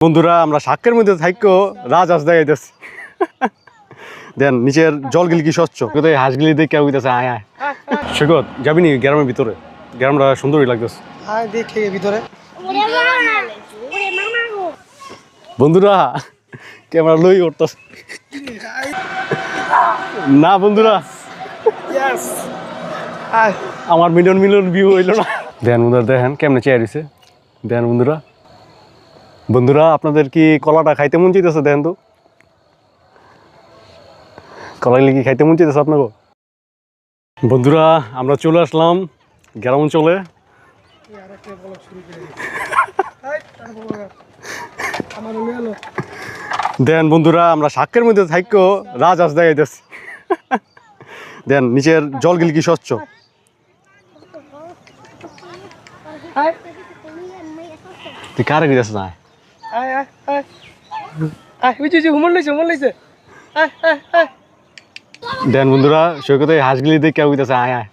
বন্ধুরা আমরা শাকের মধ্যে থাইকো রাজহাঁস দেখাইতেছি। দেন নিচের জলগুলি কি স্বচ্ছ, কোথায় হাঁসগুলি দেখে কেউ হইতেছে আয় আয়। সৈকত যাবি নি গ্রামের ভিতরে? গ্রামটা সুন্দরই লাগতেছে। আয় দেখে ভিতরে বন্ধুরা ক্যামেরা লই উঠতেছে না বন্ধুরা, আমার মিলিয়ন মিলিয়ন ভিউ হইল না। দেন বন্ধুরা দেখেন কেমনে চেয়ার হইছে। দেন বন্ধুরা, বন্ধুরা আপনাদের কি কলাটা খাইতে মন চাইতেছে? দেন তো কলাগুলি কি খাইতে মন চাইতেছে আপনাকে? বন্ধুরা আমরা চলে আসলাম গ্রাম অঞ্চলে। দেন বন্ধুরা আমরা শাকের মধ্যে থাইকো রাজহাঁস দেখাইতেছি। দেন নিচের জলগুলি কি স্বচ্ছ। তুই কারে গিয়েছিস না? দেন বন্ধুরা সৈকতে হাঁসগুলি দেখে কেউ হইতেছে আয় আয়।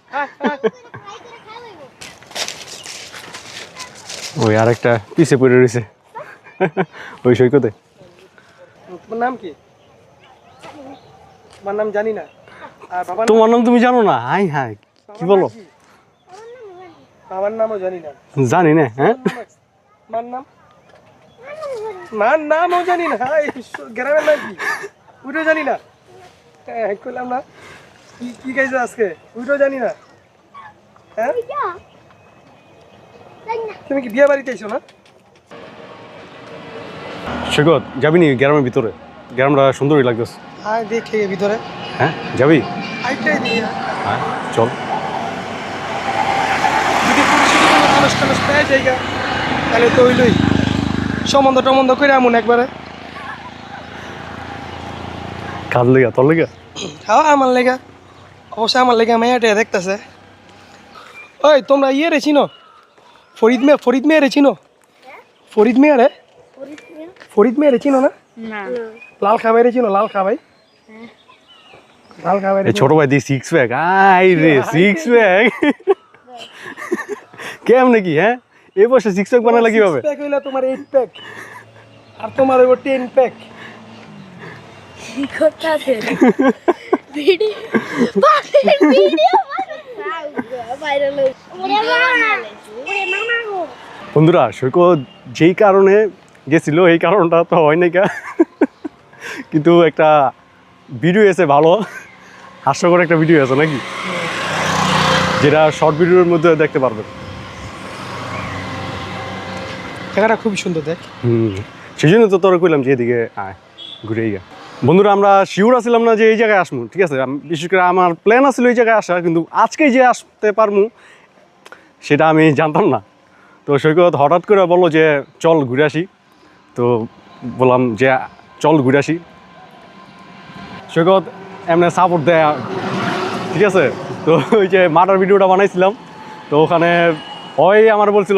ওই আরেকটা পিছে পড়ে রয়েছে ওই সৈকতে। তোমার নাম কি? তোমার নাম জানি না। আর বাবার তোমার নাম তুমি জানো না? হাই হাই কি বলো? বাবার নামও জানি না। জানি না। হ্যাঁ মার নাম? মার নামও জানি না। গ্রামের নাম কি ওইটাও জানি না। কইলাম না কি খাইছো আজকে ওইটাও জানি না। হ্যাঁ তুমি কি বিয়ে বাড়িতে আইছো না? সৈকত যাবি নি গ্রামের ভিতরে? গ্রামটা সুন্দরই লাগতেছে। আয় দেখে ভিতরে। হ্যাঁ যাবি? আইটাই দিয়ে হ্যাঁ চল। যদি পরিচিত কোনো মানুষ টানুষ পেয়ে জায়গা তাহলে তো হইলই সম্বন্ধ টম্বন্ধ করে এমন একবারে। কার লেগা? তোর লেগা? হ্যাঁ আমার লেগা, অবশ্যই আমার লেগা মেয়েটা দেখতেছে। ওই তোমরা ইয়ে রে চিনো? ফরিদ মেয়ে রে চিনো? ফরিদ মেয়ে রে চিনো না? লাল খাবাই রে চিনো? লাল খাবাই ছোট ভাই দি সিক্স প্যাক। আই রে সিক্স প্যাক কেমনে কি? হ্যাঁ এই বয়সে সিক্স প্যাক বানালে কিভাবে? প্যাক হইলা তোমার 8 প্যাক আর তোমার ওই 10 প্যাক। বন্ধুরা সৈকত যেই কারণে গেছিল এই কারণটা তো হয় নাই, কিন্তু একটা ভিডিও এসে ভালো হাস্যকর একটা ভিডিও আছে নাকি, যেটা শর্ট ভিডিওর মধ্যে দেখতে পারবেন। জায়গাটা খুব সুন্দর দেখ। সেই জন্য তো তোরা কইলাম যে এদিকে আয় ঘুরে গা। বন্ধুরা আমরা শিওর আসছিলাম না যে এই জায়গায় আসবো, ঠিক আছে? বিশেষ করে আমার প্ল্যান আসছিল এই জায়গায় আসা, কিন্তু আজকেই যে আসতে পারবো সেটা আমি জানতাম না। তো সৈকত হঠাৎ করে বললো যে চল ঘুরে আসি, তো বললাম যে চল ঘুরে আসি। সৈকত এমনি সাপোর্ট দেয়, ঠিক আছে? তো ওই যে মাটার ভিডিওটা বানাইছিলাম, তো ওখানে ওই আমার বলছিল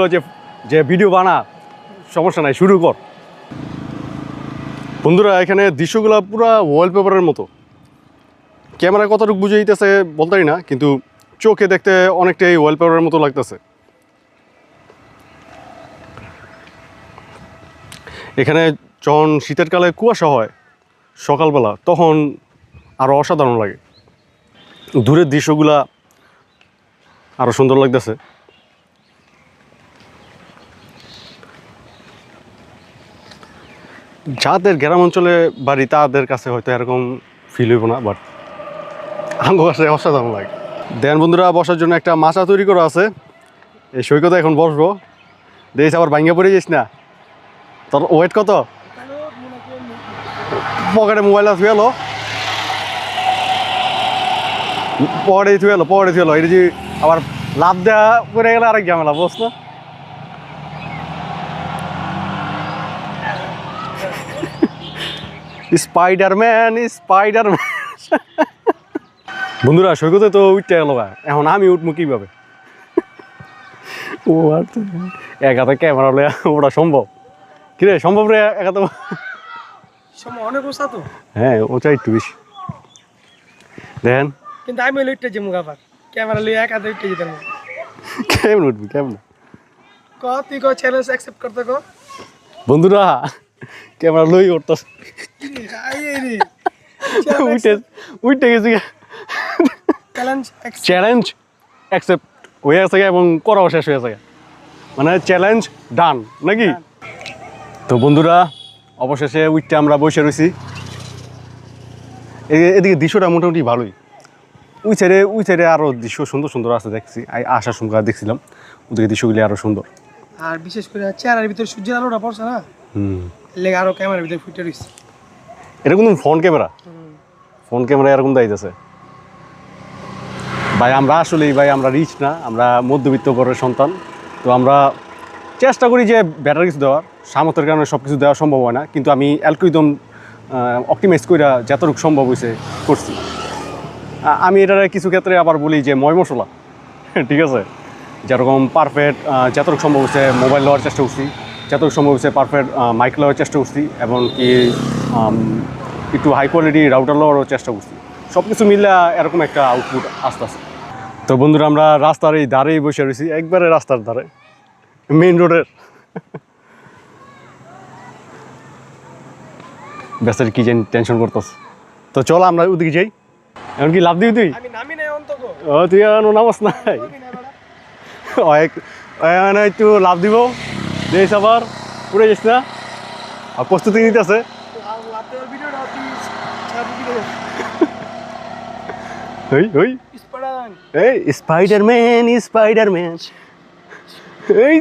যে ভিডিও বানা, সমস্যা নাই শুরু কর। বন্ধুরা এখানে দৃশ্যগুলো পুরো ওয়ালপেপারের মতো। ক্যামেরা কতটুকু বুঝে দিতেছে বলতেই না, কিন্তু চোখে দেখতে অনেকটাই ওয়ালপেপারের মতো লাগতেছে। এখানে যখন শীতের কালে কুয়াশা হয় সকালবেলা, তখন আরও অসাধারণ লাগে, দূরের দৃশ্যগুলা আরও সুন্দর লাগতেছে। যাদের গ্রাম অঞ্চলে বাড়ি তাদের কাছে হয়তো এরকম ফিল হইব না, বাট আমার কাছে অসাধারণ লাগে। দেন বন্ধুরা বসার জন্য একটা মাচা তৈরি করা আছে, এই সৈকতে এখন বসবো। দেখিস আবার ভাঙ্গা পড়ে যাইস না। তোর ওয়েট কত? পকেটে মোবাইল থুয়ে এলো, পকেটে থুয়ে এলো। এটা যে আবার লাভ দেওয়া করে গেলে আরেক ঝামেলা, বস না? স্পাইডারম্যান। বন্ধুরা সৈকতে তো উঠতে গেল, এখন আমি উঠবো কিভাবে? ও আচ্ছা, এক হাতে ক্যামেরা হলে ওটা সম্ভব? কিরে সম্ভব রে এক হাতে? অনেক উঁচা তো। হ্যাঁ ওটা একটু বেশি। দেখেন কিন্তু আমি লইটে যে মুখ আবার ক্যামেরা লই এক হাতে উঠে যেতাম। কেমন উঠবি কেমন? তুই চ্যালেঞ্জ অ্যাকসেপ্ট করতে বন্ধুরা ক্যামেরা লই করতাস উইটে গেছি চ্যালেঞ্জ অ্যাকসেপ্ট হয়ে আছে এবং করাও শেষ হয়ে আছে মানে চ্যালেঞ্জ ডান নাকি তো বন্ধুরা অবশেষে উইটে আমরা বসে রয়েছি এদিকে দৃশ্যটা মোটামুটি ভালোই ওই সাইডে আরও দৃশ্য সুন্দর সুন্দর আছে দেখছি আসার সময় দেখছিলাম ওদিকে দৃশ্যগুলি আরও সুন্দর আর বিশেষ করে চেয়ারের ভিতরে সূর্যের আলোটা পড়ছে না লেগে আরো ক্যামেরার ভিতরে ফুটে রয়েছে এটা কিন্তু ফোন ক্যামেরা এরকম দাইতেছে ভাই আমরা আসলেই ভাই আমরা রিচ না আমরা মধ্যবিত্ত ঘরের সন্তান তো আমরা চেষ্টা করি যে বেটার কিছু দেওয়ার সামর্থ্যের কারণে সব কিছু দেওয়া সম্ভব হয় না কিন্তু আমি অ্যালগরিদম অপটিমাইজ করে যতটুকু সম্ভব হয়েছে করছি আমি এটার কিছু ক্ষেত্রে আবার বলি যে ময় মশলা ঠিক আছে যেরকম পারফেক্ট যতটুকু সম্ভব হয়েছে মোবাইল নেওয়ার চেষ্টা করছি যতটুকু সম্ভব হয়েছে পারফেক্ট মাইক নেওয়ার চেষ্টা করছি এবং কি একটু হাই কোয়ালিটি রাউটার নেওয়ারও চেষ্টা করছি সব কিছু মিলে এরকম একটা আউটপুট আসতে আসে তো বন্ধুরা আমরা রাস্তার এই ধারেই বসে রয়েছি একবারে রাস্তার ধারে মেইন রোডের বেচারি কি জানি টেনশন করতেছ তো চল আমরা ওদিকে যাই এমন কি লাভ দিবি তুই ও তুই এখনো নামাস নাই একটু লাভ দিব দেশ আবার পুরে যাস না আর প্রস্তুতি নিতে আছে স্পাইডারম্যান এই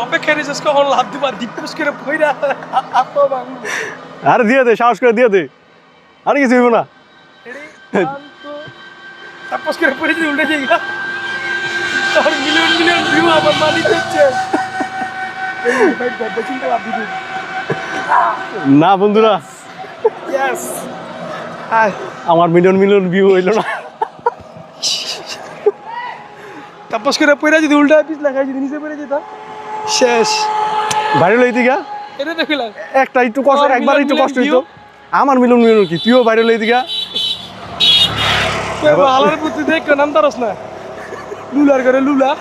অপেক্ষা রেছিস কখন লাভ দিবা ডিপোজ করে পয়রা আপা বাংলা আরে দিয়ে দে সাহস করে দিয়ে দে আর কিছু হইব না তাপস করে পড়ে যদি উল্টে যাই তোর মিলিয়ন ভিউ আবার মালি দিচ্ছে ভাই বড় চিন্তা লাভ দিবি না বন্ধুরা ইয়েস আমার মিলিয়ন ভিউ হইল না তাপস করে পড়ে যদি উল্টা পিছ লাগাই যদি নিচে পড়ে যেত শেষ ভাইরাল হইতে গা এটা দেখিলাম একটা একটু কষ্ট একবার একটু কষ্ট হইতো আমার মিলিয়ন কি তুইও ভাইরাল হইতে গা আলার প্রতি দেখ নাম তারস না লুলার করে লুলা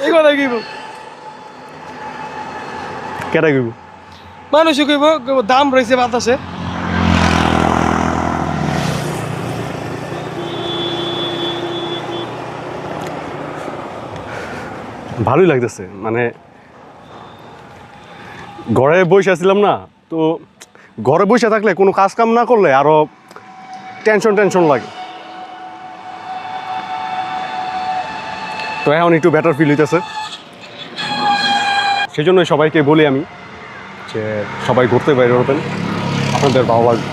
এই কথা কইব কেটা কইব মানুষ কইব দাম রয়েছে বাতাসে ভালোই লাগতেছে মানে ঘরে বসে আসছিলাম না তো ঘরে বসে থাকলে কোনো কাজ কাম না করলে আরো টেনশন লাগে তো এখন একটু বেটার ফিল হইতেছে সেই জন্য সবাইকে বলি আমি যে সবাই ঘুরতে বাইরে হবেন আপনাদের ভালো লাগবে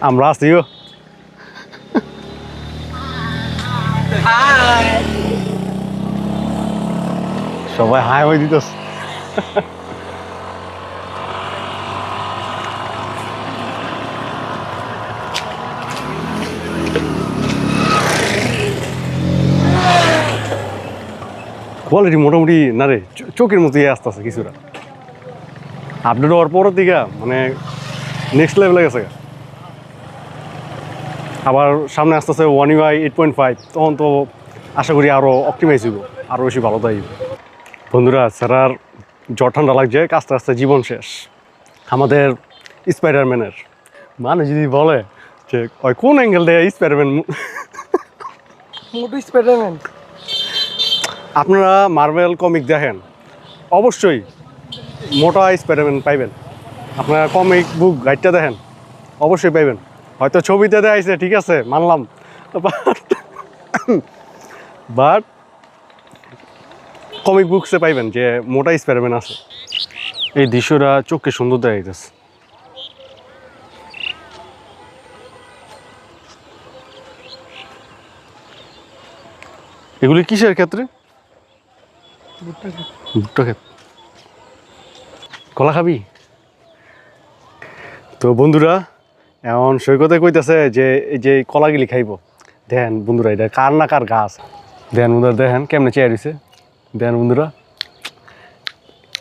আমরা আসিও সবাই হাই হয়ে দিতেছে কোয়ালিটি মোটামুটি না রে চোখের মতো আসতেছে কিছুটা আপডেট হওয়ার পরের দিকে মানে নেক্সট লেভেলে গেছে আবার সামনে আসতেছে 1UI 8.5 তখন তো আশা করি আরও অপটিমাইজ হইব আরও বেশি ভালো তাই বন্ধুরা স্যার জ্বর ঠান্ডা লাগছে আস্তে আস্তে জীবন শেষ আমাদের স্পাইডারম্যানের মানে যদি বলে যে ওই কোন অ্যাঙ্গেল দেয় স্পাইডারম্যান মোটু স্পাইডারম্যান আপনারা মার্ভেল কমিক দেখেন অবশ্যই মোটা স্পাইডারম্যান পাইবেন আপনারা কমিক বুক গাইডটা দেখেন অবশ্যই পাইবেন হয়তো ছবিতে দেখাইছে ঠিক আছে মানলাম বাট কমিক বুকসে পাইবেন যে মোটা স্পাইডারম্যান আছে এই দৃশ্যটা চোখকে সুন্দর দেখা যাইতেছে এগুলি কিসের ক্ষেত্রে ভুট্টা ক্ষেত কলা খাবি তো বন্ধুরা এখন সৈকতে কইতেছে যে এই যে কলাগুলি খাইব দেখেন বন্ধুরা এটা কার না কার গাছ দেখেন বন্ধুরা দেখেন কেমনে চেয়ার হয়েছে দেখেন বন্ধুরা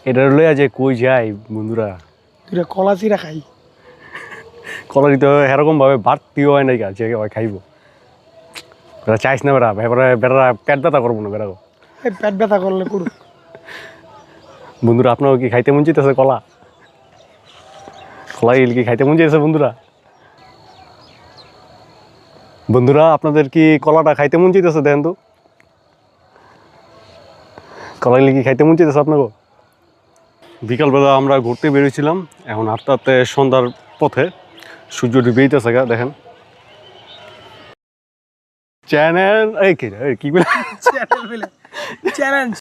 এটা লইয়া যে কই যাই বন্ধুরা, তুই কলা চিরা খাই। কলা দিতে এরকম ভাবে বাড়তিও হয় নাই যে খাইব। বেটা চাইস না বেটা, এবারে বেটারা পেট ব্যথা করবো না বেটা। এই পেট ব্যথা করলে করুক। বন্ধুরা আপনারও কি খাইতে মন চাইতেছে কলা? কলা ইল কি খাইতে মন চাইতেছে বন্ধুরা? বন্ধুরা আপনাদের কি কলাটা খাইতে মন চাইতেছে? দেখেন তো কলা ইল কি খাইতে মন চাইতেছে আপনাকে? বিকালবেলা আমরা ঘুরতে বেরিয়েছিলাম, এখন আস্তে আস্তে সন্ধ্যার পথে সূর্য ডুবে যেতেছে গা। দেখেন চ্যানেল এই কি বলে চ্যালেঞ্জ